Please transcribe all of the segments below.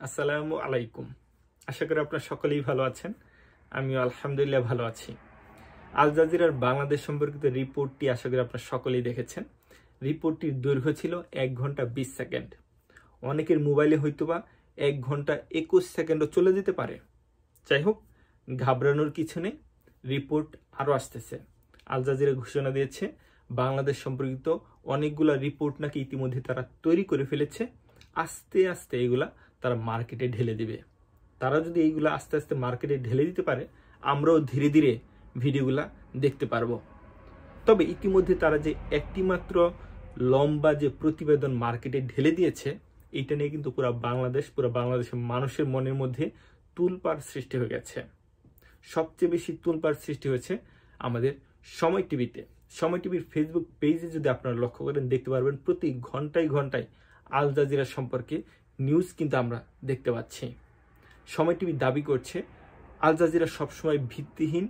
আসসালামু আলাইকুম। আশা করি আপনারা সকলেই ভালো আছেন। আমিও আলহামদুলিল্লাহ ভালো আছি। আল জাজিরার বাংলাদেশ সম্পর্কিত রিপোর্টটি আশা করি আপনারা সকলেই দেখেছেন। রিপোর্টটির দৈর্ঘ্য ছিল 1 ঘন্টা 20 সেকেন্ড। অনেকের মোবাইলে হয়তোবা 1 ঘন্টা 21 সেকেন্ডও চলে যেতে পারে। যাই হোক, ঘাবড়ানোর কিছু নেই, রিপোর্ট আরও আসতেছে। আল জাজিরা ঘোষণা দিয়েছে বাংলাদেশ সম্পর্কিত অনেকগুলা রিপোর্ট নাকি ইতিমধ্যে তারা তৈরি করে ফেলেছে। আস্তে আস্তে এগুলা তারা মার্কেটে ঢেলে দিবে। তারা যদি এইগুলা আস্তে আস্তে মার্কেটে ঢেলে দিতে পারে, আমরাও ধীরে ধীরে ভিডিওগুলা দেখতে পারবো। তবে ইতিমধ্যে তারা যে একটি মাত্র লম্বা যে প্রতিবেদন মার্কেটে ঢেলে দিয়েছে, এইটা নিয়ে কিন্তু পুরো বাংলাদেশের মানুষের মনের মধ্যে তুলপাড় সৃষ্টি হয়ে গেছে। সবচেয়ে বেশি তুলপাড় সৃষ্টি হয়েছে আমাদের সময় টিভিতে। সময় টিভির ফেসবুক পেজে যদি আপনারা লক্ষ্য করেন, দেখতে পারবেন প্রতি ঘন্টায় ঘন্টায় আল জাজিরা সম্পর্কে নিউজ কিন্তু আমরা দেখতে পাচ্ছি। সময় টিভি দাবি করছে আল জাজিরা সবসময় ভিত্তিহীন,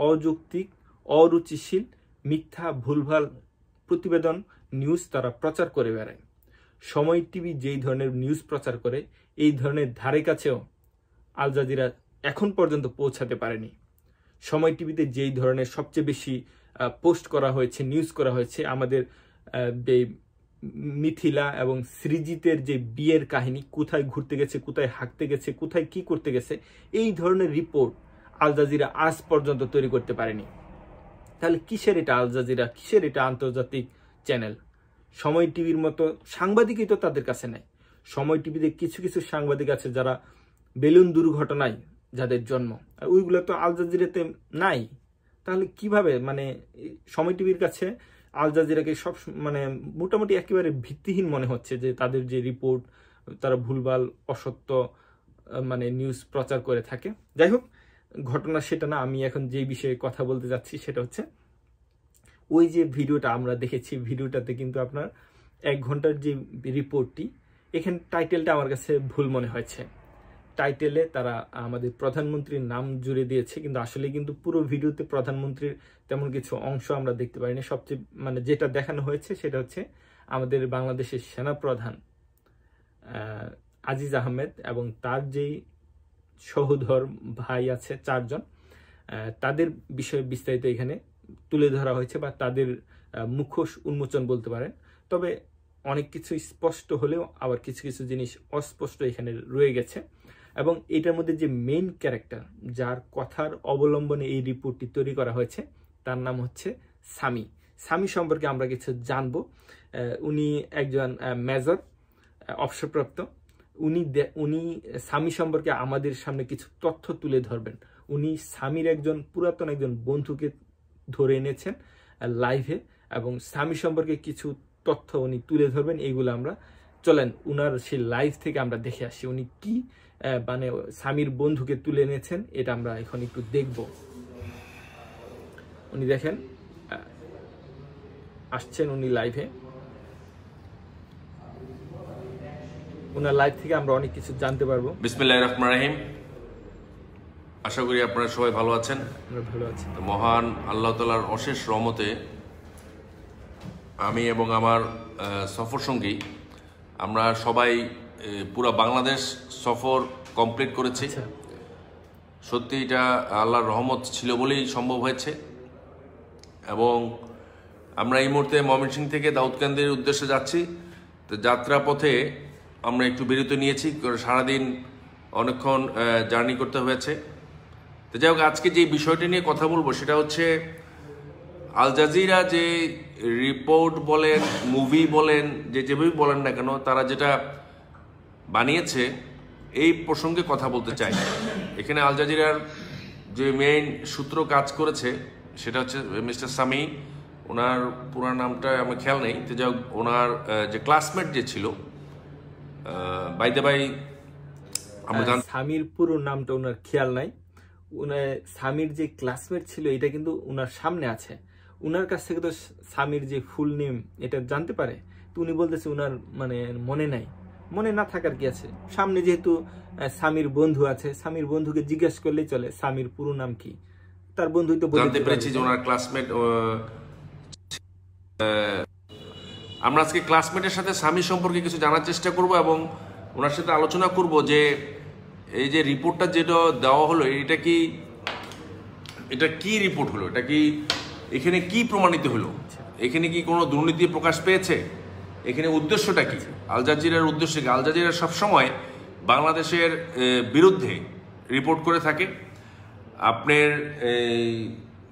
অযৌক্তিক, অরুচিশীল, মিথ্যা, ভুলভাল প্রতিবেদন নিউজ তারা প্রচার করে বেড়ায়। সময় টিভি যেই ধরনের নিউজ প্রচার করে, এই ধরনের ধারে কাছেও আল জাজিরা এখন পর্যন্ত পৌঁছাতে পারেনি। সময় টিভিতে যেই ধরনের সবচেয়ে বেশি পোস্ট করা হয়েছে, নিউজ করা হয়েছে, আমাদের মিথিলা এবং সৃজিতের যে বিয়ের কাহিনী, কোথায় ঘুরতে গেছে, কোথায় হাঁটতে গেছে, কোথায় কি করতে গেছে, এই ধরনের রিপোর্ট আল জাজিরা আজ পর্যন্ত তৈরি করতে পারেনি। তাহলে কিসের এটা আল জাজিরা, কিসের এটা আন্তর্জাতিক চ্যানেল? সময় টিভির মতো সাংবাদিকই তো তাদের কাছে নাই। সময় টিভিতে কিছু কিছু সাংবাদিক আছে যারা বেলুন দুর্ঘটনায় যাদের জন্ম, আর ওইগুলো তো আল জাজিরাতে নাই। তাহলে কিভাবে সময় টিভির কাছে আল জাজিরাকে সব মোটামুটি একেবারে ভিত্তিহীন মনে হচ্ছে, যে তাদের যে রিপোর্ট তারা ভুলভাল, অসত্য নিউজ প্রচার করে থাকে। যাই হোক, ঘটনা সেটা না। আমি এখন যে বিষয়ে কথা বলতে যাচ্ছি সেটা হচ্ছে ওই যে ভিডিওটা আমরা দেখেছি, ভিডিওটাতে কিন্তু আপনার 1 ঘন্টার যে রিপোর্টটি, এখানে টাইটেলটা আমার কাছে ভুল মনে হয়েছে। টাইটেলে তারা আমাদের প্রধানমন্ত্রীর নাম জুড়ে দিয়েছে, কিন্তু আসলে কিন্তু পুরো ভিডিওতে প্রধানমন্ত্রীর তেমন কিছু অংশ আমরা দেখতে পাইনি। সবচেয়ে যেটা দেখানো হয়েছে সেটা হচ্ছে আমাদের বাংলাদেশের সেনাপ্রধান আজিজ আহমেদ এবং তার যেই সহোদর ভাই আছে 4 জন, তাদের বিষয়ে বিস্তারিত এখানে তুলে ধরা হয়েছে, বা তাদের মুখোশ উন্মোচন বলতে পারেন। তবে অনেক কিছু স্পষ্ট হলেও আবার কিছু কিছু জিনিস অস্পষ্ট এখানে রয়ে গেছে। এবং এটার মধ্যে যে মেইন ক্যারেক্টার, যার কথার অবলম্বনে এই রিপোর্টটি তৈরি করা হয়েছে, তার নাম হচ্ছে সামি। সামি সম্পর্কে আমরা কিছু জানবো। উনি একজন মেজর, অবসরপ্রাপ্ত। উনি সামি সম্পর্কে আমাদের সামনে কিছু তথ্য তুলে ধরবেন। উনি সামির পুরাতন একজন বন্ধুকে ধরে এনেছেন লাইভে, এবং সামি সম্পর্কে কিছু তথ্য উনি তুলে ধরবেন। এইগুলো আমরা চলেন উনার সেই লাইভ থেকে আমরা দেখে আসি উনি কি সামির বন্ধুকে তুলে এনেছেন। এটা আমরা এখন একটু দেখব। উনি দেখেন আসছেন উনি লাইভে। উনার লাইভ থেকে আমরা অনেক কিছু জানতে পারবো। বিসমিল্লাহির রহমানির রহিম। আশা করি আপনারা সবাই ভালো আছেন। আমরা ভালো আছি। মহান আল্লাহ তাআলার অশেষ রহমতে আমি এবং আমার সফর সঙ্গী আমরা সবাই পুরো বাংলাদেশ সফর কমপ্লিট করেছি। সত্যি এটা আল্লাহর রহমত ছিল বলেই সম্ভব হয়েছে। এবং আমরা এই মুহূর্তে ময়মনসিংহ থেকে দাউদকান্দির উদ্দেশ্যে যাচ্ছি। তো যাত্রা পথে আমরা একটু বিরতি নিয়েছি, সারাদিন অনেকক্ষণ জার্নি করতে হয়েছে। তো যাই হোক, আজকে যে বিষয়টি নিয়ে কথা বলবো সেটা হচ্ছে আল জাজিরা যে রিপোর্ট বলেন, মুভি বলেন, যেভাবেই বলেন না কেন, তারা যেটা বানিয়েছে এই প্রসঙ্গে কথা বলতে চাই। এখানে আল জাজিরার যে মেইন সূত্র কাজ করেছে সেটা হচ্ছে মিস্টার সামি। ওনার পুরো নামটা আমার খেয়াল নেই। তো যাই হোক, ওনার যে ক্লাসমেট যে ছিল, বাই দ্য বাই আমরা সামির পুরো নামটা ওনার খেয়াল নাই। সামির যে ক্লাসমেট ছিল এটা কিন্তু ওনার সামনে আছে। উনার কাছ থেকে তো সামির যে ফুল নেম এটা জানতে পারে। তো উনি বলতেছে উনার মনে নাই। মনে না থাকার কি আছে? সামনে যেহেতু সামির বন্ধু আছে, সামির বন্ধুকে জিজ্ঞেস করলেই চলে সামির পুরো নাম কি। তার বন্ধুই তো জানতে পেরেছি যে ওনার ক্লাসমেট। আমরা আজকে ক্লাসমেটের সাথে সামি সম্পর্কে কিছু জানার চেষ্টা করব এবং ওনার সাথে আলোচনা করব যে এই যে রিপোর্টটা যেটা দেওয়া হলো এটা কি রিপোর্ট হলো, এটা কি এখানে কি প্রমাণিত হলো, এখানে কি কোনো দুর্নীতি প্রকাশ পেয়েছে, এখানে উদ্দেশ্যটা কি, আল জাজিরার উদ্দেশ্য কি। আল জাজিরা সবসময় বাংলাদেশের বিরুদ্ধে রিপোর্ট করে থাকে। আপনার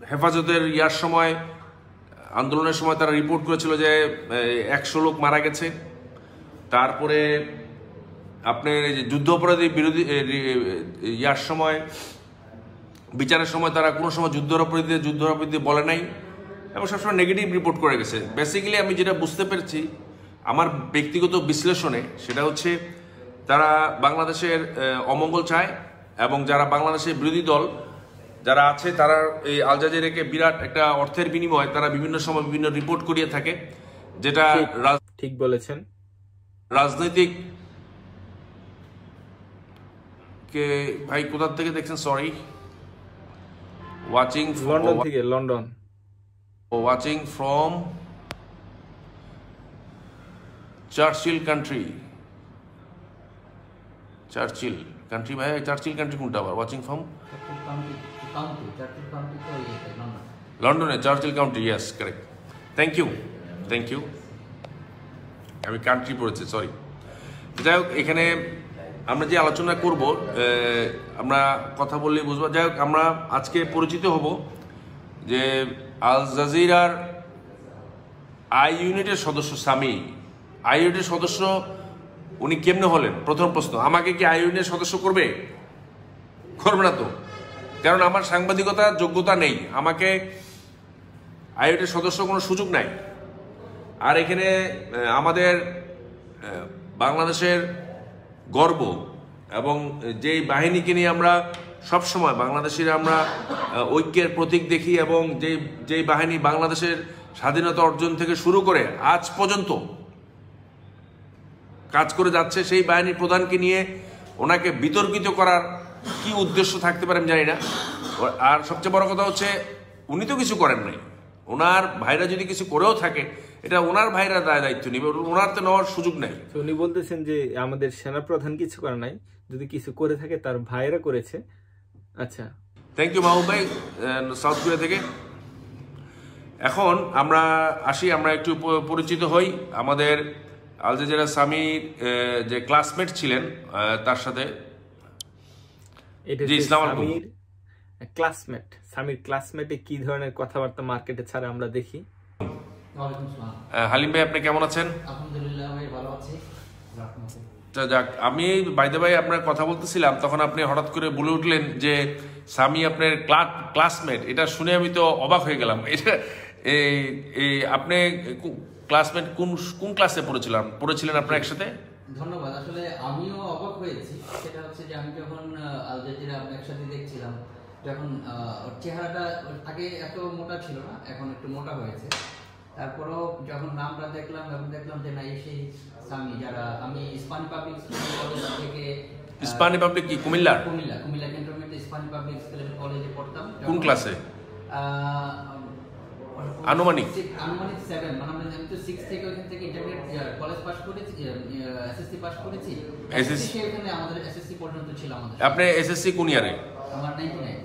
হেফাজতের সময়, আন্দোলনের সময় তারা রিপোর্ট করেছিল যে 100 লোক মারা গেছে। তারপরে আপনার যুদ্ধ অপরাধী বিরোধী সময়, বিচারের সময় তারা কোনো সময় যুদ্ধাপরাধী বলে নাই এবং সবসময় নেগেটিভ রিপোর্ট করে গেছে। বেসিক্যালি আমি যেটা বুঝতে পেরেছি আমার ব্যক্তিগত বিশ্লেষণে, সেটা হচ্ছে তারা বাংলাদেশের অমঙ্গল চায় এবং যারা বাংলাদেশের বিরোধী দল যারা আছে তারা এই আল জাজিরাকে বিরাট একটা অর্থের বিনিময়ে তারা বিভিন্ন সময় বিভিন্ন রিপোর্ট করিয়ে থাকে, যেটা ঠিক বলেছেন। রাজনৈতিক কে ভাই কোথা থেকে দেখছেন? সরি, ওয়াচিং লন্ডন থেকে, London. Watching from Churchill country. Churchill country ভাই, চার্চিল কান্ট্রি কোনটা আবার? ওয়াচিং ফ্রম লন্ডনে, Churchill county. Yes, correct. Thank you. আমি কান্ট্রি পড়েছি, সরি। যাই হোক, এখানে আমরা যে আলোচনা করব, আমরা কথা বললেই বুঝবো। যাই হোক, আমরা আজকে পরিচিত হব যে আল জাজিরার আই ইউনিটের সদস্য সামি। আই ইউনিটের সদস্য উনি কেমনে হলেন? প্রথম প্রশ্ন, আমাকে কি আই ইউনিটের সদস্য করবে না তো? কারণ আমার সাংবাদিকতার যোগ্যতা নেই, আমাকে আই ইউনিটের সদস্য কোনো সুযোগ নাই। আর এখানে আমাদের বাংলাদেশের গর্ব এবং যেই বাহিনীকে নিয়ে আমরা সবসময় বাংলাদেশিরা আমরা ঐক্যের প্রতীক দেখি এবং যেই বাহিনী বাংলাদেশের স্বাধীনতা অর্জন থেকে শুরু করে আজ পর্যন্ত কাজ করে যাচ্ছে, সেই বাহিনীর প্রধানকে নিয়ে ওনাকে বিতর্কিত করার কি উদ্দেশ্য থাকতে পারে আমি জানি না। আর সবচেয়ে বড় কথা হচ্ছে উনি তো কিছু করেন নাই, ওনার ভাইরা যদি কিছু করেও থাকে এটা ওনার ভাইরা দায়িত্ব নিবে, ওনার তো নেওয়ার সুযোগ নাই। উনি বলতেছেন যে আমাদের সেনাপ্রধান কিছু করে নাই, যদি কিছু করে থাকে তার ভাইরা করেছে। আচ্ছা, থ্যাংক ইউ মাহবুব ভাই, সাউথ কোরিয়া থেকে। এখন আমরা আসি, আমরা একটু পরিচিত হই আমাদের আল জাজিরা সামির যে ক্লাসমেট ছিলেন তার সাথে। সামির ক্লাসমেটে কি ধরনের কথাবার্তা মার্কেটে ছাড়া আমরা দেখি। হালিম ভাই, আপনি কেমন আছেন? আলহামদুলিল্লাহ ভাই, ভালো আছি। যাক, আমি বাইদে ভাই আপনার কথা বলতেছিলাম, তখন আপনি হঠাৎ করে বলে উঠলেন যে সামি আপনার ক্লাসমেট। এটা শুনে আমি তো অবাক হয়ে গেলাম। এটা আপনি ক্লাসমেট কোন ক্লাসে পড়েছিলেন আপনার একসাথে? ধন্যবাদ। আসলে আমিও অবাক হয়েছি। সেটা হচ্ছে যে আমি যখন আল জাজিরা আমরা একসাথে দেখছিলাম, যখন ওর চেহারাটা আগে এত মোটা ছিল না, এখন একটু মোটা হয়েছে। তারপরও যখন নামটা দেখলাম এবং দেখলাম যে না, এই সেই সামি যারা আমি ইস্পানি পাবলিক স্কুল কলেজ থেকে। ইস্পানি পাবলিক কি কুমিল্লা ক্যান্টনমেন্টে ইস্পানি পাবলিক স্কুল কলেজে পড়তাম। কোন ক্লাসে? আনুমানিক 7, মানে আমি তো 6 থেকে ওখান থেকে ইন্টারমিডিয়েট কলেজ পাস করেছি, এসএসসি পাস করেছি। এসএসসি এখানে আমাদের এসএসসি পর্যন্ত ছিল আমাদের। আপনি এসএসসি কোন ইয়ারে? আমার 99।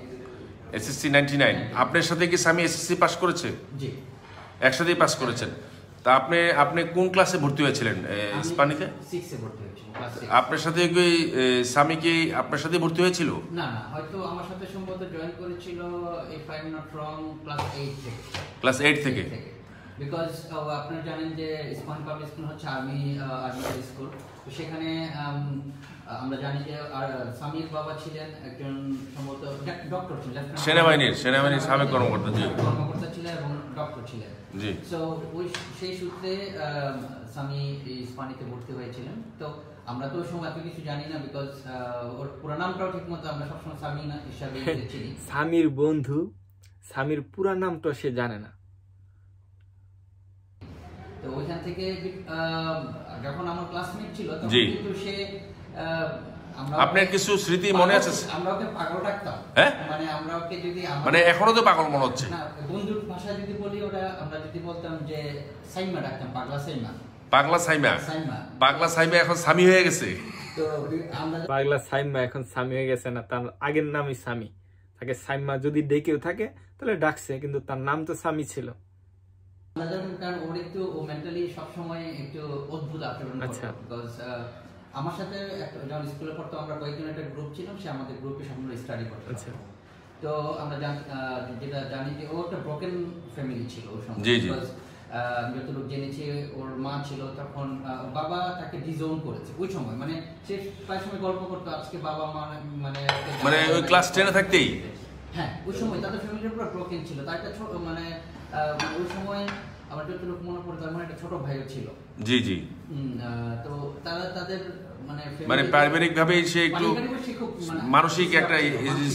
এসএসসি 99। আপনার সাথে কি সামি এসএসসি পাস করেছে? জি, একসাথেই পাস করেছেন। তা আপনি কোন ক্লাসে ভর্তি হয়েছিলেন ইস্পানিতে? 6 এ ভর্তি হয়েছিলাম, ক্লাস 6। আপনার সাথে কি সামি কি আপনার সাথে ভর্তি হয়েছিল? না, হয়তো আমার সাথে সম্ভবত জয়েন করেছিল, if I am not wrong, class 8 থেকে। ক্লাস 8 থেকে? বিকজ আপনারা জানেন যে ইস্পানি পাবলিক স্কুল হচ্ছে আর্মি স্কুল। তো সেখানে আমরা জানি যে সামির বাবা ছিলেন একজন সম্ভবত ডক্টর ছিলেন, সেনাবাহিনীর সাবেক কর্মকর্তা ছিলেন এবং ডক্টর ছিলেন। জি। সো সেই সূত্রে সামি ইস্পানিতে ভর্তি হয়েছিলেন। তো আমরা তো ওই সময় এত কিছু জানি না, বিকজ ওর পুরো নামটাও ঠিক মতো আমরা সবসময় সামি না হিসাবে চিনি। সামির বন্ধু, সামির পুরো নামটা সে জানে না। তো ওইখান থেকে যখন আমার ক্লাসমেট ছিল তখন কিন্তু সে আপনার কিছু স্মৃতি মনে আছে? আমরা ওকে পাগল ডাকতাম। হ্যাঁ, মানে আমরা ওকে যদি মানে এখনো তো পাগল মনে হচ্ছে না, বন্ধুর ভাষা যদি বলি, ওটা আমরা যদি বলতাম যে সাইমা ডাকতাম, পাগলা সাইমা। পাগলা সাইমা এখন সামি হয়ে গেছে। তো আমরা পাগলা সাইমা এখন স্বামী হয়ে গেছে না, তার আগের নামই স্বামী। তাকে সাইমা যদি ডেকেও থাকে তাহলে ডাকছে, কিন্তু তার নাম তো স্বামী ছিল। কারণ ওর একটু ও মেন্টালি সবসময় একটু অদ্ভুত আচরণ আচ্ছা। করতো। বিকজ আমার সাথে যখন স্কুলে পড়তো আমরা কয়েকজন একটা গ্রুপ ছিলাম, সে আমাদের গ্রুপে সব স্টাডি করতো। আচ্ছা। তো আমরা যেটা জানি যে ও একটা ব্রোকেন ফ্যামিলি ছিল ওর সময়। জি জি। যতটুকু জেনেছি ওর মা ছিল তখন, বাবা তাকে ডিজোন করেছে ওই সময়। মানে সে প্রায় সময় গল্প করতো আজকে বাবা মা মানে ওই ক্লাস 10 এ থাকতেই। হ্যাঁ, ওই সময় তাদের ফ্যামিলির পুরো ব্রোকেন ছিল। তার একটা ছোট মানে ওই সময় আমার যতটুকু মনে পড়ে তার মানে একটা ছোট ভাইও ছিল। জি জি। তো তারা তাদের মানে পারিবারিকভাবে সে একটু মানসিক একটা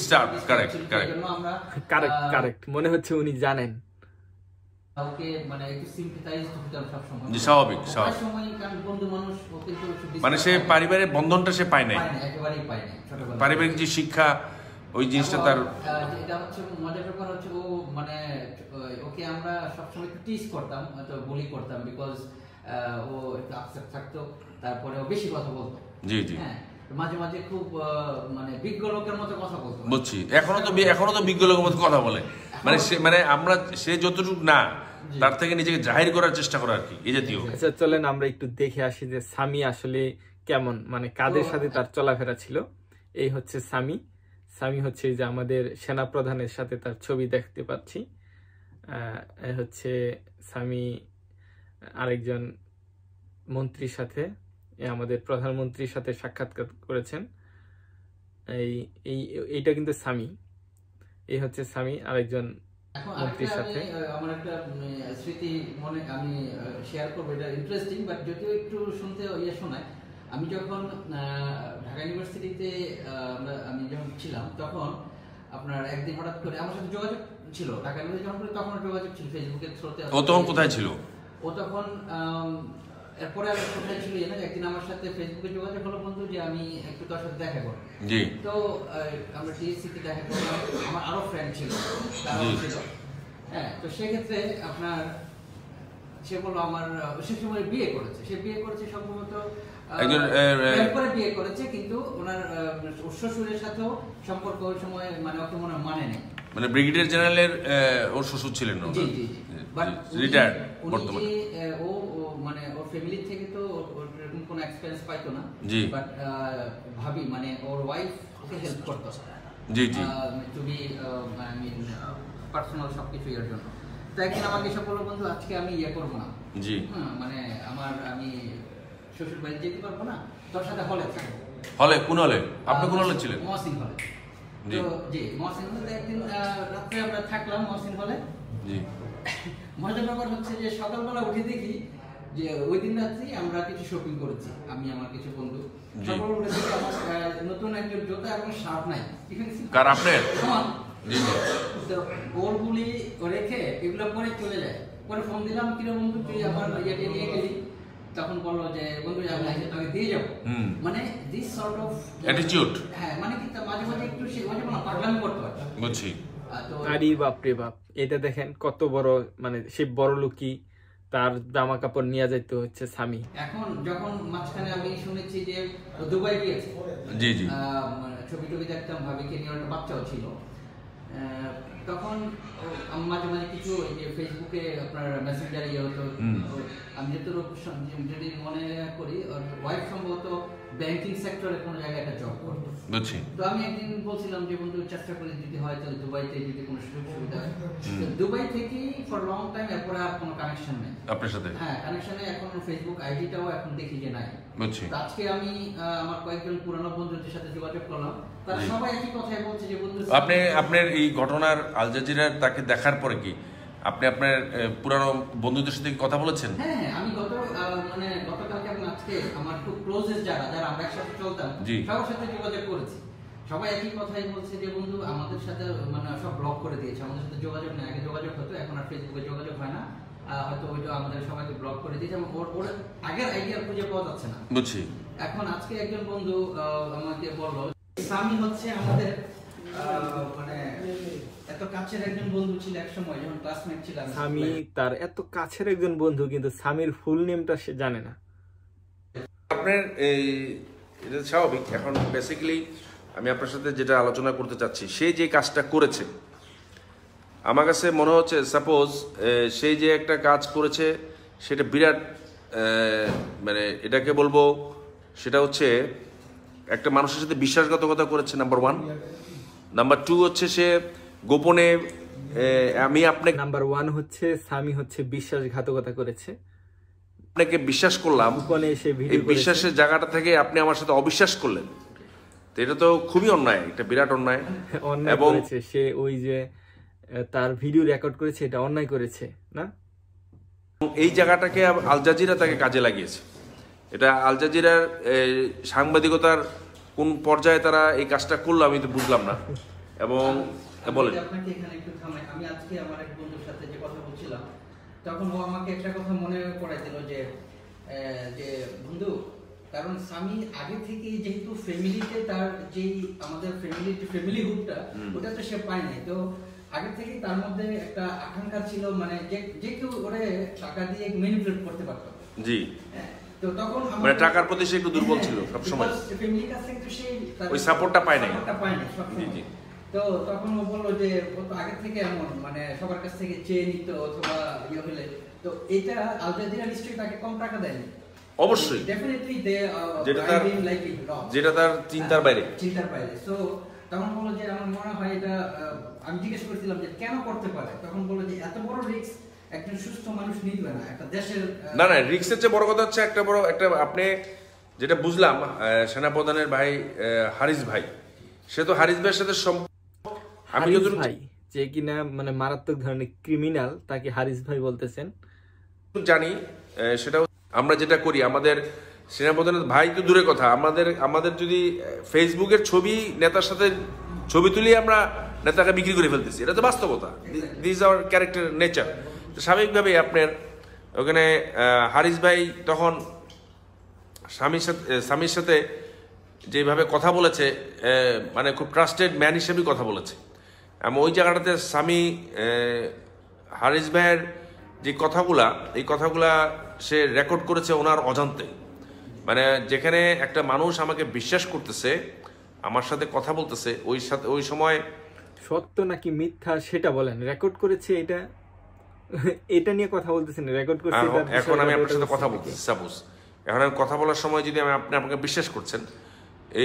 start. Correct correct correct correct মনে হচ্ছে উনি জানেন। ওকে মানে একটু সিম্পাথাইজ করতাম সব সময়। জি, স্বাভাবিক স্বাভাবিক। সময় কারণ বন্ধু মানুষ ও কিন্তু মানে সে পারিবারিক বন্ধনটা সে পায় নাই, একেবারেই পায় নাই ছোটবেলায়। পারিবারিক যে শিক্ষা ওই জিনিসটা তার। এটা হচ্ছে মজার ব্যাপার হচ্ছে ও মানে ওকে আমরা সবসময় একটু টিজ করতাম, তো বুলি করতাম, বিকজ ও একটু আপসেট থাকতো, তারপরে ও বেশি কথা বলতো। জি জি। হ্যাঁ, মাঝে মাঝে খুব মানে বিজ্ঞ লোকের মতো কথা বলতো। বুঝছি, এখনো তো বিজ্ঞ লোকের মতো কথা বলে। মানে সে মানে আমরা সে যতটুকু না তার থেকে নিজেকে জাহির করার চেষ্টা করা আর কি, এই জাতীয়। আচ্ছা চলেন আমরা একটু দেখে আসি যে স্বামী আসলে কেমন, মানে কাদের সাথে তার চলাফেরা ছিল। এই হচ্ছে স্বামী। স্বামী হচ্ছে যে আমাদের সেনা প্রধানের সাথে তার ছবি দেখতে পাচ্ছি। এই হচ্ছে স্বামী আরেকজন মন্ত্রীর সাথে, আমাদের প্রধানমন্ত্রীর সাথে সাক্ষাৎকার করেছেন। এইটা কিন্তু স্বামী। এই হচ্ছে স্বামী আরেকজন মন্ত্রীর সাথে। আমার একটা স্মৃতি মনে আমি শেয়ার করবো, এটা ইন্টারেস্টিং, বাট যদিও একটু শুনতে শোনায়। আমি যখন ঢাকা ইউনিভার্সিটিতে আমি যখন ছিলাম তখন আপনার একদিন হঠাৎ করে আমার সাথে যোগাযোগ ছিল। ঢাকা ইউনিভার্সিটি যখন তখন যোগাযোগ ছিল ফেসবুকের থ্রুতে। ও তখন কোথায় ছিল? ও তখন এরপরে আর কোথায় ছিল না, একদিন আমার সাথে ফেসবুকে যোগাযোগ হলো বন্ধু যে আমি একটু তার সাথে দেখা করব। জি। তো আমরা টিএসসিতে দেখা করলাম, আমার আরো ফ্রেন্ড ছিল তারাও ছিল। হ্যাঁ, তো সেক্ষেত্রে আপনার সে বললো আমার সে সময় বিয়ে করেছে, সে বিয়ে করেছে সম্ভবত একজন বিয়ে করেছে, কিন্তু ওনার শ্বশুরের সাথেও সম্পর্ক ওই সময় মানে ওকে মানে নেই। মানে ব্রিগেডিয়ার জেনারেলের ওর শ্বশুর ছিলেন না? জি জি। বাট রিটায়ার্ড বর্তমানে। ও মানে ওর ফ্যামিলি থেকে তো এরকম কোনো এক্সপেরিয়েন্স পাইতো না। জি। বাট ভাবি মানে ওর ওয়াইফ ওকে হেল্প করতো। জি জি। To be I mean personal সবকিছু এর জন্য। তো একদিন আমাকে এসে বললো বন্ধু আজকে আমি করবো না। জি। মানে আমি শ্বশুর বাড়ি যেতে পারবো না, তোর সাথে হলে থাকবো। হলে? কোন হলে? আপনি কোন হলে ছিলেন? মহসিন হলে। জি, মহসিন হলে একদিন রাত্রে আমরা থাকলাম মহসিন হলে। জি। মজার ব্যাপার হচ্ছে যে সকালবেলা উঠে দেখি যে ওই দিন রাত্রি আমরা কিছু শপিং করেছি, আমি আমার কিছু বন্ধু। সকালবেলা উঠে দেখি আমার নতুন একজন জুতা এবং শার্ট নাই। কার? আপনার? জি জি। তো ওরগুলি রেখে এগুলো পরে চলে যায়। পরে ফোন দিলাম, কিরে বন্ধু তুই আমার ইয়েটা নিয়ে গেলি? তখন বললো যে বন্ধু আমি তোকে দিয়ে যাবো। মানে দিস সর্ট অফ অ্যাটিটিউড। হ্যাঁ, মানে কি মাঝে মাঝে একটু সে মাঝে মাঝে পাগলামি করতে পারে। বুঝছি। আরে বাপ রে বাপ, এটা দেখেন কত বড়, মানে সে বড় লোকই, তার জামা কাপড় নিয়ে যাইতে হচ্ছে স্বামী। এখন যখন মাঝখানে আমি শুনেছি যে দুবাই গিয়েছে। জি জি। ছবি টবি দেখতাম, ভাবিকে নিয়ে একটা বাচ্চাও ছিল। তখন মাঝে মাঝে কিছু ফেসবুকে আপনার মেসেঞ্জারে হতো। আমি যদি মনে করি ওয়াইফ সম্ভবত ব্যাংকিং সেক্টরে কোনো জায়গায় একটা জব করতো। বুঝছি। তো আমি একদিন বলছিলাম যে বন্ধু চেষ্টা করে যদি হয় তাহলে দুবাইতে যদি কোনো সুযোগ সুবিধা হয়। দুবাই থেকেই ফর লং টাইম এরপরে আর কোনো কানেকশন নেই আপনার সাথে। হ্যাঁ, কানেকশনে এখন ফেসবুক আইডিটাও এখন দেখি যে নাই। বুঝছি। আজকে আমি আমার কয়েকজন পুরানো বন্ধুদের সাথে যোগাযোগ করলাম, তারা সবাই একই কথাই বলছে যে বন্ধু আপনি আপনার এই ঘটনার আল জাজিরার তাকে দেখার পরে কি আপনি আপনার পুরানো বন্ধুদের সাথে কথা বলেছেন? হ্যাঁ, আমি গতকালকে এবং আজকে আমার খুব ক্লোজেস্ট যারা আমরা একসাথে চলতাম সবার সাথে যোগাযোগ করেছি। সবাই একই কথাই বলছে যে বন্ধু আমাদের সাথে মানে সব ব্লক করে দিয়েছে, আমাদের সাথে যোগাযোগ নেই। আগে যোগাযোগ হতো, এখন আর ফেসবুকে যোগাযোগ হয় না। হয়তো ওইটা আমাদের সবাইকে ব্লক করে দিয়েছে এবং ওর আগের আইডিয়া খুঁজে পাওয়া যাচ্ছে না। বুঝছি। এখন আজকে একজন বন্ধু আমাকে বললো স্বামী হচ্ছে আমাদের মানে এত কাছের একজন বন্ধু ছিল এক সময় যখন ক্লাসমেট ছিলাম। স্বামী তার এত কাছের একজন বন্ধু, কিন্তু স্বামীর ফুল নেমটা সে জানে না। আপনার এই এটা স্বাভাবিক। এখন বেসিক্যালি আমি আপনার সাথে যেটা আলোচনা করতে চাচ্ছি, সে যে কাজটা করেছে আমার কাছে মনে হচ্ছে, সাপোজ সেই যে একটা কাজ করেছে সেটা বিরাট মানে এটাকে বলবো সেটা হচ্ছে একটা মানুষের সাথে বিশ্বাসঘাতকতা করেছে, নাম্বার 1। নাম্বার 2 হচ্ছে সে গোপনে আমি আপনাকে নাম্বার 1 হচ্ছে সামি হচ্ছে বিশ্বাসঘাতকতা করেছে, আপনাকে বিশ্বাস করলাম, গোপনে এসে এই ভিডিও বিশ্বাসের জায়গাটা থেকে আপনি আমার সাথে অবিশ্বাস করলেন, তো এটা তো খুবই অন্যায়, এটা বিরাট অন্যায়। অন্যায় এবং করেছে সে, ওই যে তার ভিডিও রেকর্ড করেছে, এটা অন্যায় করেছে না। এই জায়গাটাকে আল জাজিরা তাকে কাজে লাগিয়েছে। এটা আল জাজিরার সাংবাদিকতার কোন পর্যায়ে তারা এই কাজটা করলো আমি তো বুঝলাম না। এবং বলেন, আপনাকে এখানে একটু থামাই। আমি আজকে আমার এক বন্ধুর সাথে যে কথা বলছিলাম, তখন ও আমাকে একটা কথা মনে করাই দিল যে যে বন্ধু, কারণ স্বামী আগে থেকে যেহেতু ফ্যামিলিতে তার যেই আমাদের ফ্যামিলি হুডটা ওটা তো সে পায় নাই, তো আগে থেকে তার মধ্যে একটা আকাঙ্ক্ষা ছিল, মানে যে কেউ ওরে টাকা দিয়ে ম্যানিপুলেট করতে পারতো। জি, তো তখন মানে টাকার প্রতি সে একটু দুর্বল ছিল সব সময়, ফ্যামিলির কাছ থেকে তো সেই ওই সাপোর্টটা পায় নাই। জি জি। তো তখন ও বললো যে ও তো আগে থেকে এমন মানে সবার কাছ থেকে চেয়ে নিত অথবা ইয়ে হলে, তো এটা আল জাজিরা নিশ্চয়ই তাকে কম টাকা দেয়নি। অবশ্যই, ডেফিনেটলি দে যেটা তার চিন্তার বাইরে। সো তখন বললো যে আমার মনে হয় এটা, আমি জিজ্ঞেস করছিলাম যে কেন করতে পারে, তখন বললো যে এত বড় রিস্ক একজন সুস্থ মানুষ নিবে না, একটা দেশের না রিস্কের চেয়ে বড় কথা হচ্ছে একটা আপনি যেটা বুঝলাম, সেনাপ্রধানের ভাই হারিস ভাই, সে তো হারিস ভাইয়ের সাথে আমি হারিস ভাই যে কিনা মানে মারাত্মক ধরনের ক্রিমিনাল, তাকে হারিস ভাই বলতেছেন জানি। সেটা আমরা যেটা করি, আমাদের সেনাপ্রধানের ভাই তো দূরের কথা, আমাদের যদি ফেসবুকের ছবি নেতার সাথে ছবি তুলি আমরা নেতাকে বিক্রি করে ফেলতেছি, এটা তো বাস্তবতা। This our character nature. স্বাভাবিকভাবেই আপনার ওখানে হারিস ভাই তখন স্বামীর সাথে যেভাবে কথা বলেছে, মানে খুব ট্রাস্টেড ম্যান হিসেবেই কথা বলেছে। ওই জায়গাটাতে স্বামী হারিস ভাইয়ের যে এই কথাগুলা সে রেকর্ড করেছে ওনার অজান্তে। মানে যেখানে একটা মানুষ আমাকে বিশ্বাস করতেছে, আমার সাথে কথা বলতেছে, ওই সময় সত্য নাকি মিথ্যা সেটা বলেন, রেকর্ড করেছে এটা নিয়ে কথা বলতেছেন, রেকর্ড করছে। এখন আমি আপনার সাথে কথা বলতেছি, সাপোজ এখন আমি কথা বলার সময় যদি আপনি আমাকে বিশ্বাস করছেন,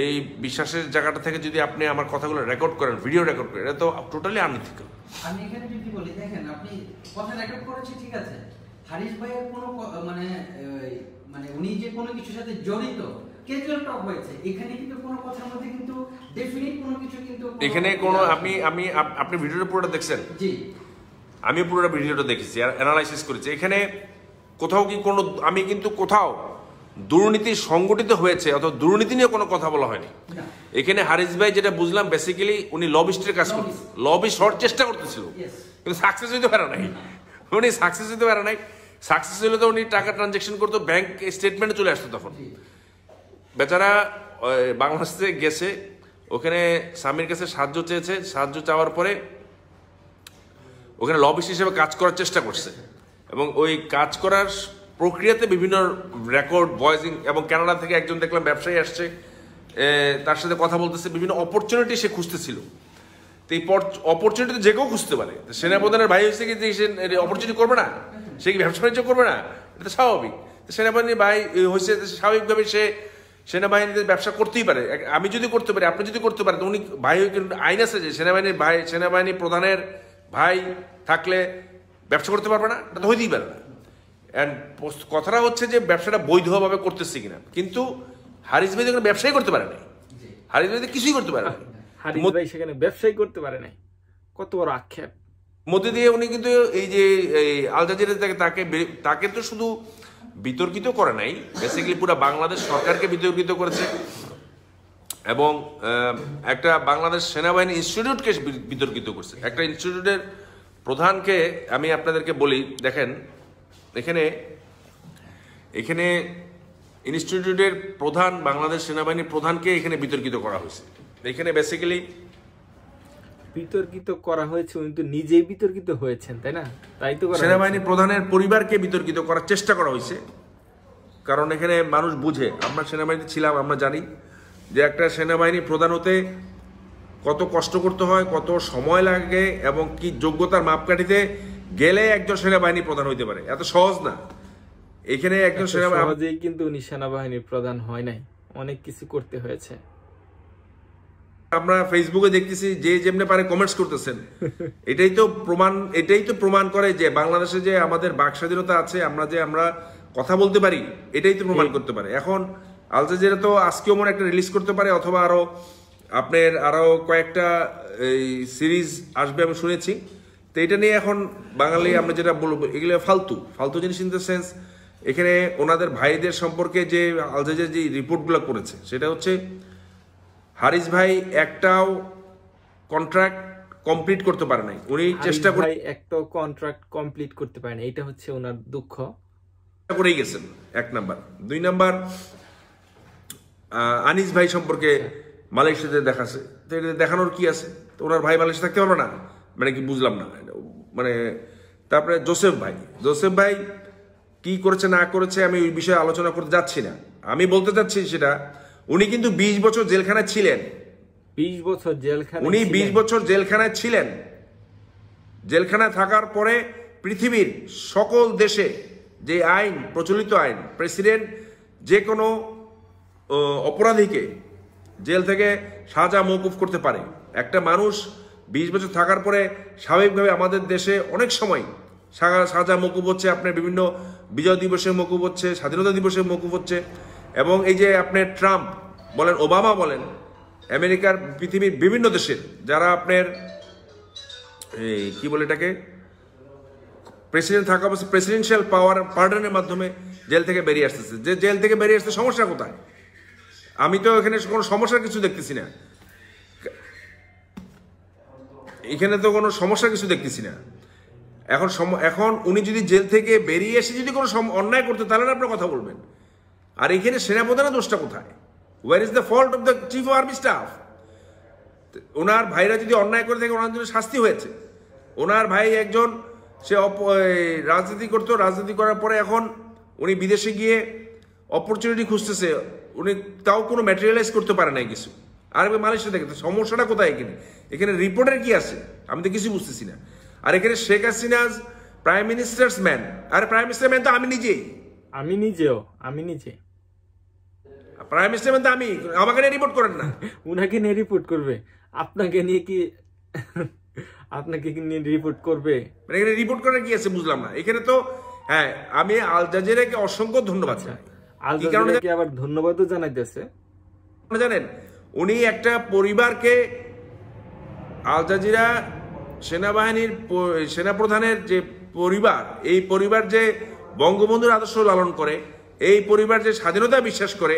এই বিশ্বাসের জায়গাটা থেকে যদি আপনি আমার কথাগুলো রেকর্ড করেন, ভিডিও রেকর্ড করেন, এটা তো টোটালি আনইথিক্যাল। আমি এখানে যদি বলি, দেখেন আপনি কথা রেকর্ড করেছেন ঠিক আছে, হারিস ভাইয়ের কোনো মানে উনি যে কোনো কিছুর সাথে জড়িত ক্যাজুয়াল টক হয়েছে, এখানে কিন্তু কোনো কথার মধ্যে কিন্তু ডেফিনিট কোনো কিছু কিন্তু এখানে কোনো আপনি ভিডিওটা পুরোটা দেখছেন? জি, আমি পুরোটা ভিডিওটা দেখেছি আর অ্যানালাইসিস করেছি। এখানে কোথাও কি কোনো আমি কিন্তু কোথাও দুর্নীতি সংগঠিত হয়েছে অথবা দুর্নীতি নিয়ে কোনো কথা বলা হয়নি। এখানে হারিস ভাই যেটা বুঝলাম বেসিক্যালি উনি লবিস্টের কাজ করতেন, লবিস্ট হওয়ার চেষ্টা করতেছিল, কিন্তু সাকসেস হইতে পারে নাই। উনি সাকসেস হইতে পারে নাই। সাকসেস হলে তো উনি টাকা ট্রানজাকশন করতো, ব্যাংক স্টেটমেন্টে চলে আসতো। তখন বেচারা বাংলাদেশে গেছে, ওখানে স্বামীর কাছে সাহায্য চেয়েছে, সাহায্য চাওয়ার পরে ওখানে লবিস্ট হিসেবে কাজ করার চেষ্টা করছে এবং ওই কাজ করার প্রক্রিয়াতে বিভিন্ন রেকর্ড ভয়েসিং, এবং কানাডা থেকে একজন দেখলাম ব্যবসায়ী আসছে, তার সাথে কথা বলতেছে, বিভিন্ন অপরচুনিটি সে খুঁজতেছিল। তো এই অপরচুনিটি যে কেউ খুঁজতে পারে। সেনাপ্রধানের ভাই হয়েছে কি যে সে অপরচুনিটি করবে না, সে কি ব্যবসা বাণিজ্য করবে না? এটা তো স্বাভাবিক। সেনাবাহিনীর ভাই হয়েছে, স্বাভাবিকভাবে সে সেনাবাহিনীতে ব্যবসা করতেই পারে। আমি যদি করতে পারি, আপনি যদি করতে পারেন, উনি ভাই আইন আছে যে সেনাবাহিনীর ভাই, সেনাবাহিনী প্রধানের ভাই থাকলে ব্যবসা করতে পারবে না, এটা তো হইতেই পারে না। অ্যান্ড কথাটা হচ্ছে যে ব্যবসাটা বৈধভাবে করতেছে কিনা, কিন্তু হারিস ভাই যখন ব্যবসাই করতে পারে নাই, হারিস ভাই কিছুই করতে পারে না, হারিস ভাই সেখানে ব্যবসাই করতে পারে নাই, কত বড় আক্ষেপ। মধ্যে দিয়ে উনি কিন্তু এই যে আল জাজিরা তাকে তো শুধু বিতর্কিত করে নাই, বেসিক্যালি পুরো বাংলাদেশ সরকারকে বিতর্কিত করেছে এবং একটা বাংলাদেশ সেনাবাহিনী ইনস্টিটিউটকে বিতর্কিত করছে। একটা ইনস্টিটিউটের প্রধানকে আমি আপনাদেরকে বলি, দেখেন এখানে ইনস্টিটিউটের প্রধান, বাংলাদেশ সেনাবাহিনীর প্রধানকে এখানে বিতর্কিত করা হয়েছে। এখানে বেসিক্যালি বিতর্কিত করা হয়েছে, উনি তো নিজেই বিতর্কিত হয়েছেন, তাই না? তাই তো সেনাবাহিনী প্রধানের পরিবারকে বিতর্কিত করার চেষ্টা করা হয়েছে, কারণ এখানে মানুষ বুঝে, আমরা সেনাবাহিনীতে ছিলাম, আমরা জানি যে একটা সেনাবাহিনী প্রধান হতে কত কষ্ট করতে হয়, কত সময় লাগে এবং কি যোগ্যতার মাপকাঠিতে গেলে একজন সেনাবাহিনী প্রধান হইতে পারে। এত সহজ না। এখানে একজন সহজেই কিন্তু উনি সেনাবাহিনীর প্রধান হয় নাই, অনেক কিছু করতে হয়েছে। আমরা ফেসবুকে দেখতেছি যে যেমনি পারে কমেন্টস করতেছেন, এটাই তো প্রমাণ করে যে বাংলাদেশে যে আমাদের বাক স্বাধীনতা আছে, আমরা কথা বলতে পারি, এটাই তো প্রমাণ করতে পারে। এখন আল জাজিরা তো আজকেও মনে একটা রিলিজ করতে পারে, অথবা আরো কয়েকটা এই সিরিজ আসবে আমি শুনেছি। তো এটা নিয়ে এখন বাঙালি আমরা যেটা বলবো, এগুলো ফালতু জিনিস ইন দ্য সেন্স, এখানে ওনাদের ভাইদের সম্পর্কে যে আল জাজিরা যে রিপোর্টগুলো করেছে সেটা হচ্ছে হারিস ভাই একটাও কন্ট্রাক্ট কমপ্লিট করতে পারে নাই। উনি চেষ্টা করে একটাও কন্ট্রাক্ট কমপ্লিট করতে পারে না, এটা হচ্ছে ওনার দুঃখ। করেই গেছেন, 1 নাম্বার। 2 নাম্বার, আনিস ভাই সম্পর্কে মালয়েশিয়াতে দেখাচ্ছে, তো এটা দেখানোর কি আছে? তো ওনার ভাই মালয়েশিয়া থাকতে পারবে না, মানে কি বুঝলাম না। মানে তারপরে জোসেফ ভাই কি করেছে না করেছে আমি ওই বিষয়ে আলোচনা করতে যাচ্ছি না। আমি বলতে চাচ্ছি সেটা, উনি কিন্তু 20 বছর জেলখানায় ছিলেন। 20 বছর জেলখানায় উনি 20 বছর জেলখানায় ছিলেন। জেলখানায় থাকার পরে পৃথিবীর সকল দেশে যে আইন, প্রচলিত আইন, প্রেসিডেন্ট যে কোনো অপরাধীকে জেল থেকে সাজা মওকুফ করতে পারে। একটা মানুষ 20 বছর থাকার পরে স্বাভাবিকভাবে আমাদের দেশে অনেক সময় সাজা মওকুফ হচ্ছে, আপনার বিভিন্ন বিজয় দিবসে মওকুফ হচ্ছে, স্বাধীনতা দিবসে মওকুফ হচ্ছে। এবং এই যে আপনার ট্রাম্প বলেন, ওবামা বলেন, আমেরিকার পৃথিবীর বিভিন্ন দেশের যারা আপনার এই কি বলে এটাকে প্রেসিডেন্ট থাকা অবস্থা প্রেসিডেন্সিয়াল পাওয়ার পার্ডনের মাধ্যমে জেল থেকে বেরিয়ে আসতেছে। যে জেল থেকে বেরিয়ে আসতে সমস্যা কোথায়? আমি তো এখানে কোনো সমস্যার কিছু দেখতেছি না, এখানে তো কোনো সমস্যার কিছু দেখতেছি না। এখন উনি যদি জেল থেকে বেরিয়ে এসে যদি কোনো অন্যায় করতে, তাহলে আপনার কথা বলবেন। আর এখানে সেনাপ্রধানের দোষটা কোথায়? Where is the fault of the chief of army staff? ওনার ভাইরা যদি অন্যায় করে থাকে, ওনার জন্য শাস্তি হয়েছে। ওনার ভাই একজন, সে রাজনীতি করতো, রাজনীতি করার পরে এখন উনি বিদেশে গিয়ে অপরচুনিটি খুঁজতেছে, উনি তাও কোনো ম্যাটেরিয়ালাইজ করতে পারে নাই কিছু। আর মালয়েশিয়া দেখে সমস্যাটা কোথায়? এখানে রিপোর্টের কি আছে? আমি তো কিছু বুঝতেছি না। আর এখানে Sheikh Hasina's prime minister's man, আর প্রাইম মিনিস্টার ম্যান তো আমি নিজে প্রাইম মিনিস্টার ম্যান তো আমি, আমাকে নিয়ে রিপোর্ট করেন না। উনাকে নিয়ে রিপোর্ট করবে? আপনাকে নিয়ে কি আপনাকে নিয়ে রিপোর্ট করবে? মানে এখানে রিপোর্ট করার কি আছে বুঝলাম না। এখানে তো হ্যাঁ, আমি আল জাজিরাকে অসংখ্য ধন্যবাদ জানাই। আল জাজিরাকে আবার ধন্যবাদও জানাইতেছে। জানেন, উনি একটা পরিবারকে, আল জাজিরা সেনাবাহিনীর সেনাপ্রধানের যে পরিবার, এই পরিবার যে বঙ্গবন্ধুর আদর্শ লালন করে, এই পরিবার যে স্বাধীনতা বিশ্বাস করে,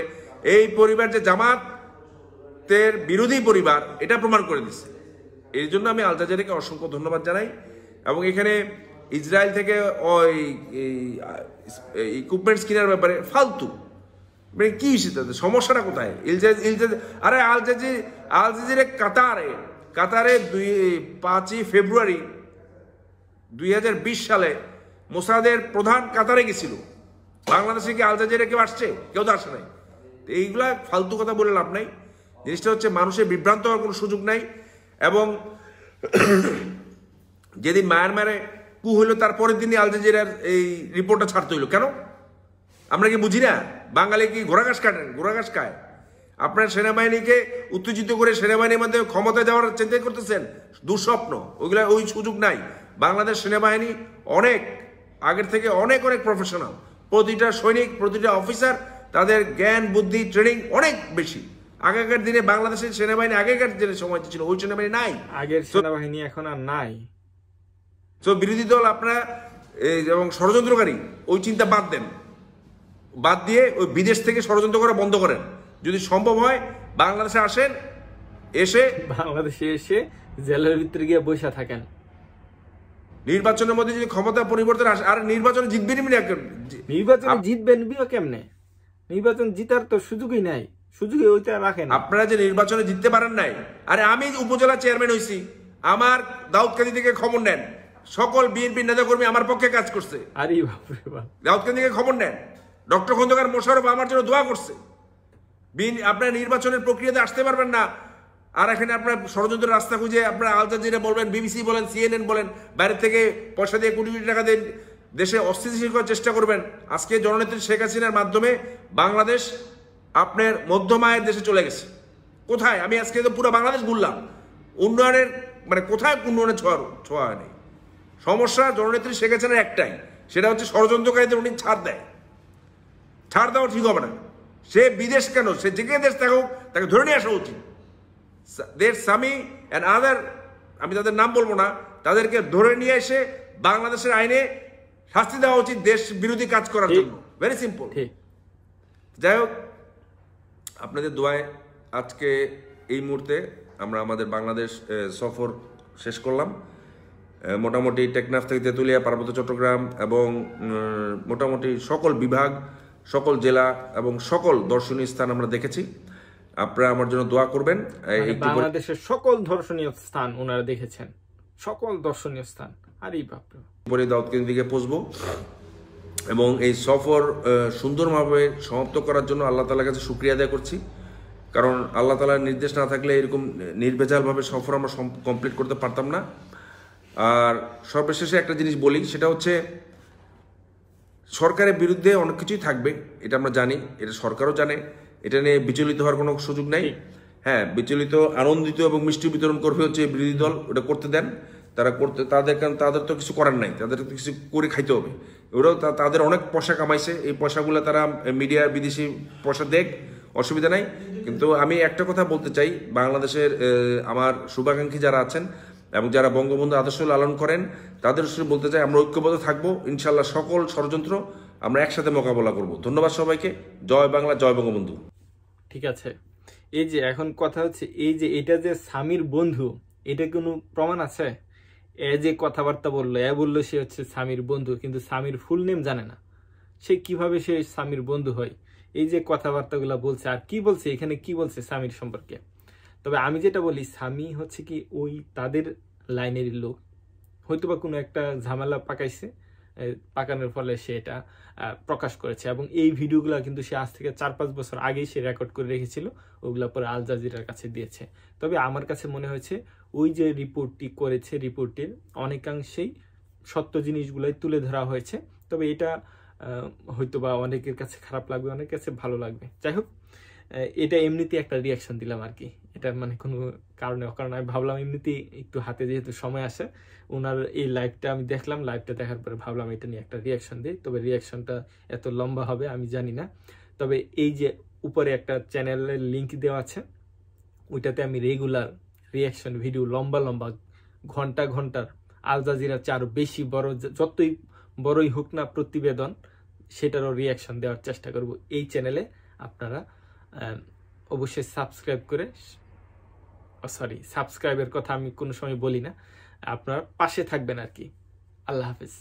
এই পরিবার যে জামাতের বিরোধী পরিবার, এটা প্রমাণ করে দিচ্ছে। এই জন্য আমি আল জাজিরাকে অসংখ্য ধন্যবাদ জানাই। এবং এখানে ইসরায়েল থেকে ওই ইকুইপমেন্টস কেনার ব্যাপারে ফালতু, মানে কি সমস্যাটা কোথায়? আরে আল জাজিরা কাতারে 5 ফেব্রুয়ারি 2020 সালে মোসাদের প্রধান কাতারে গেছিল। বাংলাদেশে কি আল জাজিরা কেউ আসছে? কেউ তো আসে নাই। এইগুলা ফালতু কথা বলে লাভ নাই। জিনিসটা হচ্ছে মানুষের বিভ্রান্ত হওয়ার কোনো সুযোগ নাই। এবং যেদিন মায়ানমারে কু হইলো, তারপরের দিনই আল জাজিরার এই রিপোর্টটা ছাড়তে হইলো কেন? আমরা কি বুঝি না? বাঙালি কি ঘোড়াঘাস খায়? আপনার সেনাবাহিনীকে উত্তেজিত করে সেনাবাহিনীর মধ্যে ক্ষমতা যাওয়ার চিন্তা করতেছেন, দুঃস্বপ্ন। ওই সুযোগ নাই। বাংলাদেশ সেনাবাহিনী অনেক আগের থেকে অনেক প্রফেশনাল। প্রতিটা সৈনিক, প্রতিটা অফিসার, তাদের জ্ঞান, বুদ্ধি, ট্রেনিং অনেক বেশি। আগেকার দিনে বাংলাদেশের সেনাবাহিনী, আগেকার যে সময় ছিল, ওই সেনাবাহিনী নাই। আগের সেনাবাহিনী এখন আর নাই। তো বিরোধী দল আপনারা এবং ষড়যন্ত্রকারী, ওই চিন্তা বাদ দিয়ে ওই বিদেশ থেকে ষড়যন্ত্র করা বন্ধ করেন। যদি সম্ভব হয় বাংলাদেশে আসেন, বাংলাদেশে এসে জেলের ভিতরে গিয়ে বসে থাকেন। নির্বাচনের মধ্যে যদি ক্ষমতা পরিবর্তন আসে, আর নির্বাচনে জিতবেন কেমনে? নির্বাচন জিতার তো সুযোগই নাই, সুযোগই ওইটা রাখেন। আপনারা যে নির্বাচনে জিততে পারেন নাই, আরে আমি উপজেলা চেয়ারম্যান হয়েছি, আমার দাউদকান্দি থেকে খবর নেন, সকল বিএনপি নেতাকর্মী আমার পক্ষে কাজ করছে। আরে বাপরে বাপ, দাউদকান্দি থেকে খবর নেন, ডক্টর খন্দকার মোশাররফ আমার জন্য দোয়া করছে। আপনার নির্বাচনের প্রক্রিয়াতে আসতে পারবেন না, আর এখানে আপনার ষড়যন্ত্রের রাস্তা খুঁজে আপনার আল জাজিরা বলবেন, বিবিসি বলেন, CNN বলেন, বাইরে থেকে পয়সা দিয়ে কোটি কোটি টাকা দিয়ে দেশে অস্থিতিশীল করার চেষ্টা করবেন। আজকে জননেত্রী শেখ হাসিনার মাধ্যমে বাংলাদেশ আপনার মধ্যম আয়ের দেশে চলে গেছে। কোথায়? আমি আজকে তো পুরো বাংলাদেশ ঘুরলাম, উন্নয়নের মানে কোথায় উন্নয়নের ছোঁয়া নেই। সমস্যা জননেত্রী শেখ হাসিনার একটাই, সেটা হচ্ছে ষড়যন্ত্রকারীদের উনি ছাড় দেয়। ছাড় দেওয়া ঠিক হবে না। সে বিদেশ কেন, সে যেখানে দেশ থাকুক তাকে ধরে নিয়ে আসা উচিত। দের স্বামী অ্যান্ড আদার, আমি তাদের নাম বলবো না, তাদেরকে ধরে নিয়ে এসে বাংলাদেশের আইনে শাস্তি দেওয়া উচিত দেশ বিরোধী কাজ করার জন্য। Very simple. যাই হোক, আপনাদের দোয়ায় আজকে এই মুহূর্তে আমরা আমাদের বাংলাদেশ সফর শেষ করলাম। মোটামুটি টেকনাফ থেকে তেঁতুলিয়া, পার্বত্য চট্টগ্রাম এবং মোটামুটি সকল বিভাগ, সকল জেলা এবং সকল দর্শনীয় স্থান আমরা দেখেছি। আপনারা আমার জন্য দোয়া করবেন। বাংলাদেশের সকল দর্শনীয় স্থান ওনারা দেখেছেন, সকল দর্শনীয় স্থান। আরে বাপরে, পরে দাউদ কেন্দ্র দিকে পৌঁছবো এবং এই সফর সুন্দরভাবে সমাপ্ত করার জন্য আল্লাহ তাআলার কাছে শুকরিয়া আদায় করছি। কারণ আল্লাহ তাআলার নির্দেশ না থাকলে এরকম নির্ভেজালভাবে সফর আমরা কমপ্লিট করতে পারতাম না। আর সর্বশেষে একটা জিনিস বলি, সেটা হচ্ছে সরকারের বিরুদ্ধে অনেক কিছুই থাকবে, এটা আমরা জানি, এটা সরকারও জানে। এটা নিয়ে বিচলিত হওয়ার কোনো সুযোগ নেই। হ্যাঁ, বিচলিত, আনন্দিত এবং মিষ্টি বিতরণ করবে হচ্ছে বিরোধী দল, ওটা করতে দেন। তারা করতে, তাদের তো কিছু করার নাই, তাদের তো কিছু করে খাইতে হবে। ওরাও তাদের অনেক পয়সা কামাইছে, এই পয়সাগুলো তারা মিডিয়া বিদেশি পয়সা দেখ, অসুবিধা নাই। কিন্তু আমি একটা কথা বলতে চাই, বাংলাদেশের আমার শুভাকাঙ্ক্ষী যারা আছেন এবং যারা বঙ্গবন্ধু আদর্শ লালন করেন, তাদের সাথে বলতে চাই আমরা ঐক্যবদ্ধ থাকবো। ইনশাল্লাহ সকল ষড়যন্ত্র আমরা একসাথে মোকাবেলা করব। ধন্যবাদ সবাইকে। জয় বাংলা, জয় বঙ্গবন্ধু। ঠিক আছে, এই যে এখন কথা হচ্ছে, এই যে এটা যে স্বামীর বন্ধু, এটা কোনো প্রমাণ আছে? এ যে কথাবার্তা বললো, বললো সে হচ্ছে স্বামীর বন্ধু, কিন্তু স্বামীর ফুল নেম জানে না। সে কিভাবে সে স্বামীর বন্ধু হয়? এই যে কথাবার্তাগুলা বলছে, আর কি বলছে এখানে, কি বলছে স্বামীর সম্পর্কে? তবে আমি যেটা বলি, স্বামী হচ্ছে কি ওই তাদের লাইনের লোক, হয়তোবা কোনো একটা ঝামেলা পাকাইছে, পাকানোর ফলে সে এটা প্রকাশ করেছে। এবং এই ভিডিওগুলো কিন্তু সে আজ থেকে 4-5 বছর আগেই সে রেকর্ড করে রেখেছিল, ওগুলা পরে আল জাজিরার কাছে দিয়েছে। তবে আমার কাছে মনে হয়েছে ওই যে রিপোর্টটি করেছে, রিপোর্টের অনেকাংশেই সত্য জিনিসগুলোই তুলে ধরা হয়েছে। তবে এটা হয়তোবা অনেকের কাছে খারাপ লাগবে, অনেকের কাছে ভালো লাগবে। যাই হোক, এটা এমনিতে একটা রিয়াকশন দিলাম আর কি, এটা মানে কোনো কারণে অকারণে আমি ভাবলাম এমনিতেই একটু হাতে যেহেতু সময় আসে, ওনার এই লাইভটা আমি দেখলাম, লাইভটা দেখার পরে ভাবলাম এটা নিয়ে একটা রিয়াকশন দিই। তবে রিয়াকশনটা এত লম্বা হবে আমি জানি না। তবে এই যে উপরে একটা চ্যানেলের লিঙ্ক দেওয়া আছে, ওইটাতে আমি রেগুলার রিয়াকশন ভিডিও, লম্বা লম্বা ঘন্টার আল জাজিরার চেয়ে আরো বেশি বড়, যতই বড়ই হোক না প্রতিবেদন, সেটারও রিয়াকশন দেওয়ার চেষ্টা করব এই চ্যানেলে। আপনারা অবশ্যই সাবস্ক্রাইব করে, সাবস্ক্রাইবের কথা আমি কোনো সময় বলি না, আপনারা পাশে থাকবেন আর কি। আল্লাহ হাফেজ।